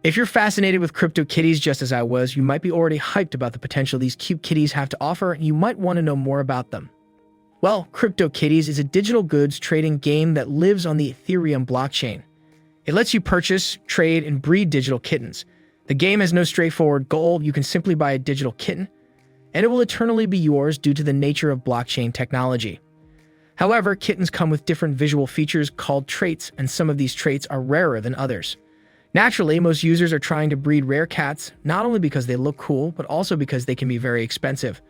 If you're fascinated with CryptoKitties just as I was, you might be already hyped about the potential these cute kitties have to offer, and you might want to know more about them. Well, CryptoKitties is a digital goods trading game that lives on the Ethereum blockchain. It lets you purchase, trade, and breed digital kittens. The game has no straightforward goal. You can simply buy a digital kitten, and it will eternally be yours due to the nature of blockchain technology. However, kittens come with different visual features called traits, and some of these traits are rarer than others. Naturally, most users are trying to breed rare cats, not only because they look cool, but also because they can be very expensive.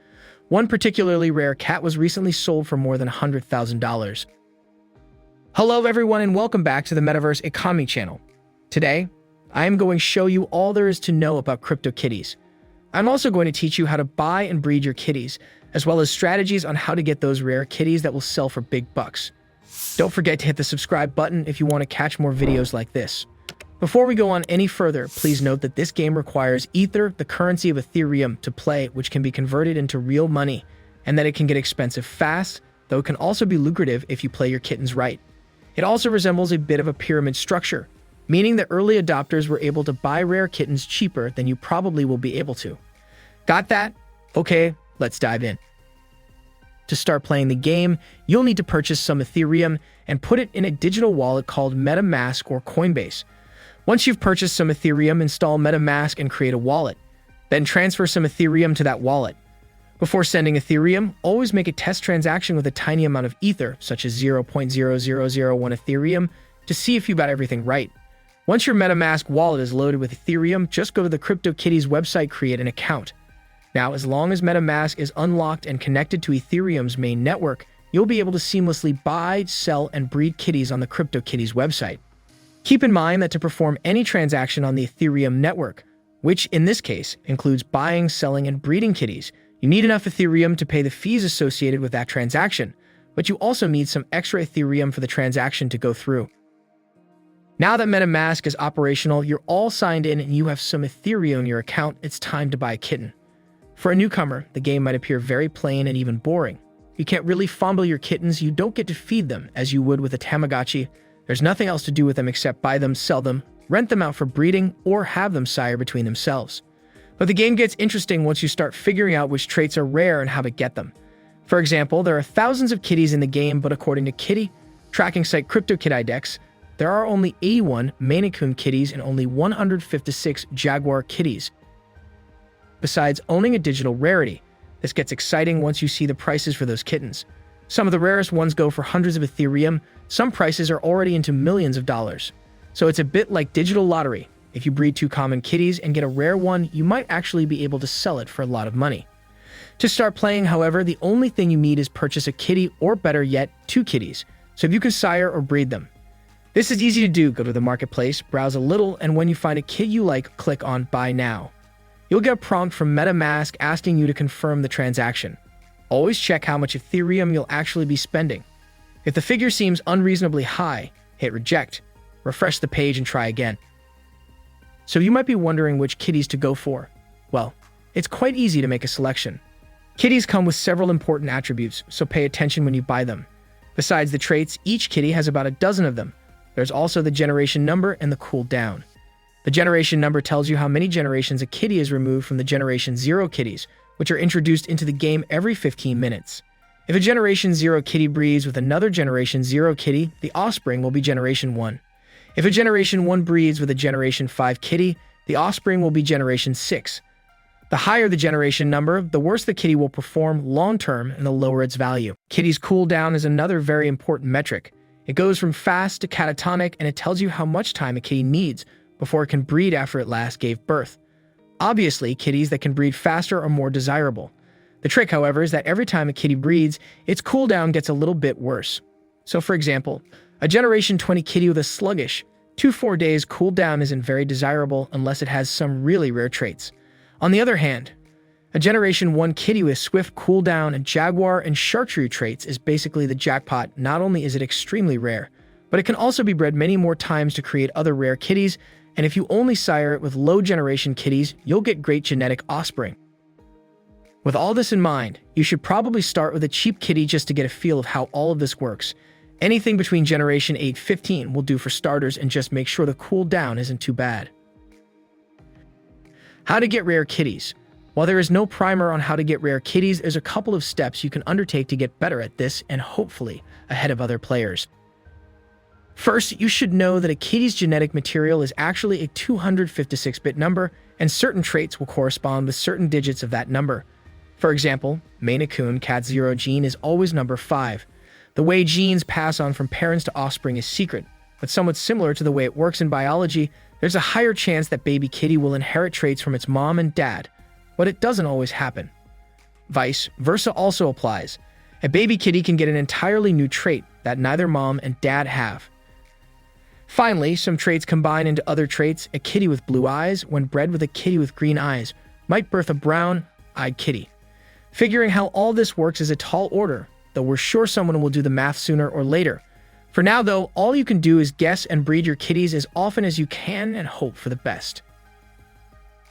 One particularly rare cat was recently sold for more than $100,000. Hello everyone and welcome back to the Metaverse Economy channel. Today, I am going to show you all there is to know about CryptoKitties. I'm also going to teach you how to buy and breed your kitties, as well as strategies on how to get those rare kitties that will sell for big bucks. Don't forget to hit the subscribe button if you want to catch more videos like this. Before we go on any further, please note that this game requires Ether, the currency of Ethereum, to play, which can be converted into real money, and that it can get expensive fast, though it can also be lucrative if you play your kittens right. It also resembles a bit of a pyramid structure, meaning that early adopters were able to buy rare kittens cheaper than you probably will be able to. Got that? Okay, let's dive in. To start playing the game, you'll need to purchase some Ethereum and put it in a digital wallet called MetaMask or Coinbase. Once you've purchased some Ethereum, install MetaMask and create a wallet. Then transfer some Ethereum to that wallet. Before sending Ethereum, always make a test transaction with a tiny amount of Ether, such as 0.0001 Ethereum, to see if you got everything right. Once your MetaMask wallet is loaded with Ethereum, just go to the CryptoKitties website, create an account. Now, as long as MetaMask is unlocked and connected to Ethereum's main network, you'll be able to seamlessly buy, sell, and breed kitties on the CryptoKitties website. Keep in mind that to perform any transaction on the Ethereum network, which in this case includes buying, selling, and breeding kitties, you need enough Ethereum to pay the fees associated with that transaction, but you also need some extra Ethereum for the transaction to go through. Now that MetaMask is operational, you're all signed in and you have some Ethereum in your account, it's time to buy a kitten. For a newcomer, the game might appear very plain and even boring. You can't really fondle your kittens, you don't get to feed them as you would with a Tamagotchi. There's nothing else to do with them except buy them, sell them, rent them out for breeding, or have them sire between themselves. But the game gets interesting once you start figuring out which traits are rare and how to get them. For example, there are thousands of kitties in the game, but according to kitty tracking site CryptoKitties, there are only 81 Maine Coon kitties and only 156 Jaguar kitties. Besides owning a digital rarity, this gets exciting once you see the prices for those kittens. Some of the rarest ones go for hundreds of Ethereum, some prices are already into millions of dollars. So it's a bit like digital lottery. If you breed two common kitties and get a rare one, you might actually be able to sell it for a lot of money. To start playing, however, the only thing you need is purchase a kitty, or better yet, two kitties, so if you can sire or breed them. This is easy to do. Go to the marketplace, browse a little, and when you find a kid you like, click on Buy Now. You'll get a prompt from MetaMask asking you to confirm the transaction. Always check how much Ethereum you'll actually be spending. If the figure seems unreasonably high, hit Reject, refresh the page, and try again. So you might be wondering which kitties to go for. Well, it's quite easy to make a selection. Kitties come with several important attributes, so pay attention when you buy them. Besides the traits, each kitty has about a dozen of them. There's also the generation number and the cooldown. The generation number tells you how many generations a kitty is removed from the Generation 0 kitties, which are introduced into the game every 15 minutes. If a Generation 0 kitty breeds with another Generation 0 kitty, the offspring will be Generation 1. If a Generation 1 breeds with a Generation 5 kitty, the offspring will be Generation 6. The higher the generation number, the worse the kitty will perform long-term and the lower its value. Kitty's cooldown is another very important metric. It goes from fast to catatonic, and it tells you how much time a kitty needs before it can breed after it last gave birth. Obviously, kitties that can breed faster are more desirable. The trick, however, is that every time a kitty breeds, its cooldown gets a little bit worse. So for example, a Generation 20 kitty with a sluggish 2-4 days cooldown isn't very desirable unless it has some really rare traits. On the other hand, a Generation 1 kitty with swift cooldown and Jaguar and Chartreuse traits is basically the jackpot. Not only is it extremely rare, but it can also be bred many more times to create other rare kitties, and if you only sire it with low generation kitties, you'll get great genetic offspring. With all this in mind, you should probably start with a cheap kitty just to get a feel of how all of this works. Anything between Generation 8-15 will do for starters, and just make sure the cooldown isn't too bad. How to get rare kitties. While there is no primer on how to get rare kitties, there's a couple of steps you can undertake to get better at this and hopefully ahead of other players. First, you should know that a kitty's genetic material is actually a 256-bit number, and certain traits will correspond with certain digits of that number. For example, Maine Coon Cat 0 gene is always number 5. The way genes pass on from parents to offspring is secret, but somewhat similar to the way it works in biology, there's a higher chance that baby kitty will inherit traits from its mom and dad, but it doesn't always happen. Vice versa also applies. A baby kitty can get an entirely new trait that neither mom and dad have. Finally, some traits combine into other traits. A kitty with blue eyes, when bred with a kitty with green eyes, might birth a brown-eyed kitty. Figuring how all this works is a tall order, though we're sure someone will do the math sooner or later. For now, though, all you can do is guess and breed your kitties as often as you can and hope for the best.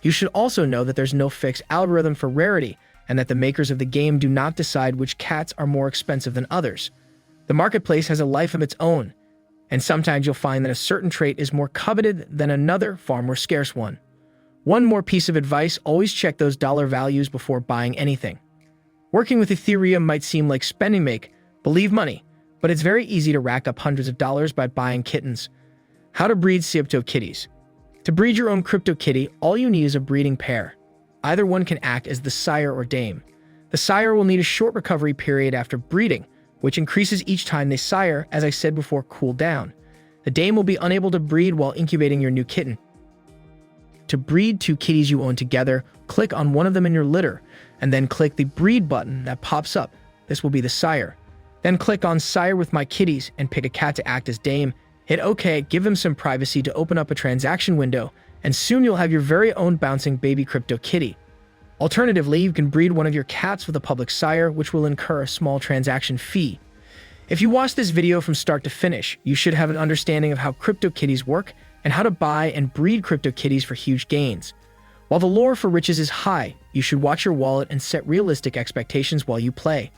You should also know that there's no fixed algorithm for rarity, and that the makers of the game do not decide which cats are more expensive than others. The marketplace has a life of its own, and sometimes you'll find that a certain trait is more coveted than another, far more scarce one. One more piece of advice: always check those dollar values before buying anything. Working with Ethereum might seem like spending believe money, but it's very easy to rack up hundreds of dollars by buying kittens. How to breed CryptoKitties. To breed your own CryptoKitty, all you need is a breeding pair. Either one can act as the sire or dame. The sire will need a short recovery period after breeding, which increases each time they sire, as I said before, cool down. The dame will be unable to breed while incubating your new kitten. To breed two kitties you own together, click on one of them in your litter, and then click the breed button that pops up. This will be the sire. Then click on Sire with My Kitties and pick a cat to act as dame. Hit OK, give them some privacy to open up a transaction window, and soon you'll have your very own bouncing baby CryptoKitty. Alternatively, you can breed one of your cats with a public sire, which will incur a small transaction fee. If you watch this video from start to finish, you should have an understanding of how CryptoKitties work and how to buy and breed CryptoKitties for huge gains. While the lure for riches is high, you should watch your wallet and set realistic expectations while you play.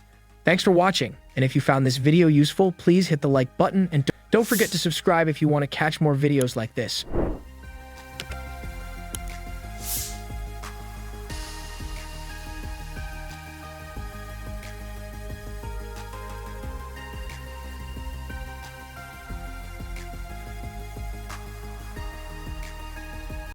Thanks for watching, and if you found this video useful, please hit the like button and don't forget to subscribe if you want to catch more videos like this.